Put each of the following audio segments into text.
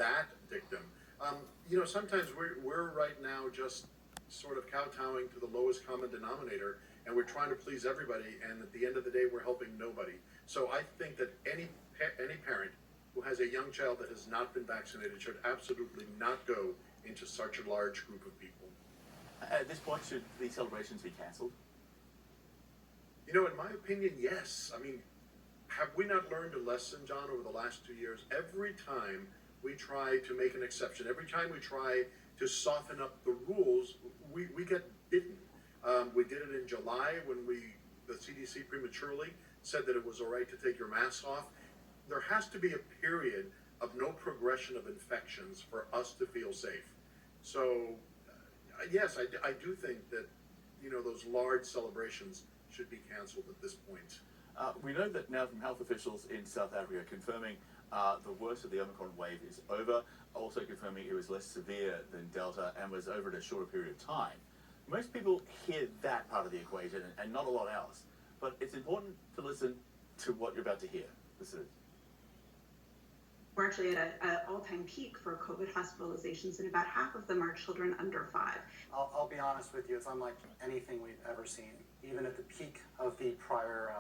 that dictum. Sometimes we're right now just sort of kowtowing to the lowest common denominator, and we're trying to please everybody, and at the end of the day, we're helping nobody. So I think that any parent who has a young child that has not been vaccinated should absolutely not go into such a large group of people. At this point, should these celebrations be cancelled? In my opinion, yes. I mean, have we not learned a lesson, John, over the last 2 years? Every time we try to make an exception, every time we try to soften up the rules, we get bitten. We did it in July when the CDC prematurely said that it was all right to take your mask off. There has to be a period of no progression of infections for us to feel safe. So, yes, I do think that, those large celebrations should be canceled at this point. We know that now from health officials in South Africa confirming the worst of the Omicron wave is over, also confirming it was less severe than Delta and was over in a shorter period of time. Most people hear that part of the equation and not a lot else, but it's important to listen to what you're about to hear. Listen. We're actually at an all-time peak for COVID hospitalizations, and about half of them are children under 5. I'll be honest with you, it's unlike anything we've ever seen, even at the peak of the prior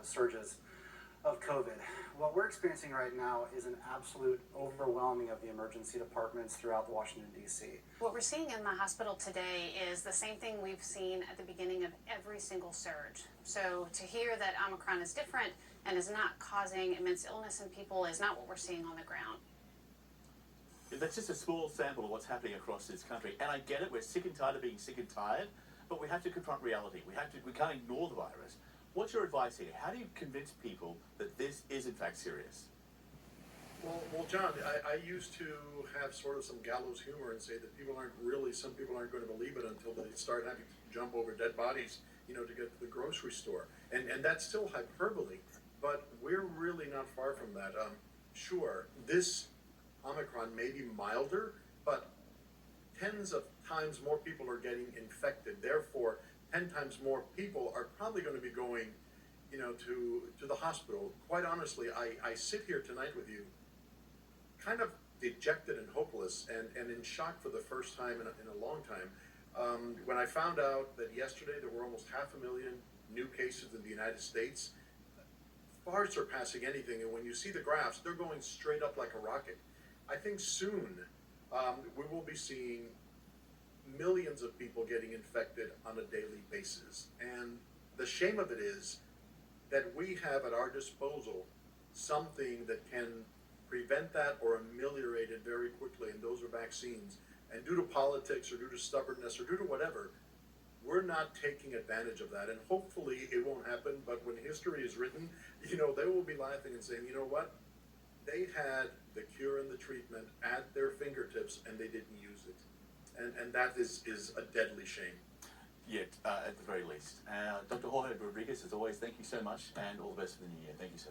surges of COVID. What we're experiencing right now is an absolute overwhelming of the emergency departments throughout Washington, D.C. What we're seeing in the hospital today is the same thing we've seen at the beginning of every single surge. So to hear that Omicron is different and is not causing immense illness in people is not what we're seeing on the ground. That's just a small sample of what's happening across this country. And I get it, we're sick and tired of being sick and tired, but we have to confront reality. We can't ignore the virus. What's your advice here? How do you convince people that this is in fact serious? Well, John, I used to have sort of some gallows humor and say that some people aren't going to believe it until they start having to jump over dead bodies, to get to the grocery store. And that's still hyperbole, but we're really not far from that. Sure, this Omicron may be milder, but tens of times more people are getting infected. Therefore, 10 times more people are probably going to be going, to the hospital. Quite honestly, I sit here tonight with you kind of dejected and hopeless and in shock for the first time in a long time. When I found out that yesterday there were almost 500,000 new cases in the United States, far surpassing anything. And when you see the graphs, they're going straight up like a rocket. I think soon we will be seeing millions of people getting infected on a daily basis. And the shame of it is that we have at our disposal something that can prevent that or ameliorate it very quickly, and those are vaccines. And due to politics or due to stubbornness or due to whatever, we're not taking advantage of that. And hopefully it won't happen, but when history is written, they will be laughing and saying, you know what? They had the cure and the treatment at their fingertips and they didn't use it. And that is a deadly shame. Yet, at the very least. Dr. Jorge Rodriguez, as always, thank you so much, and all the best for the new year. Thank you, sir.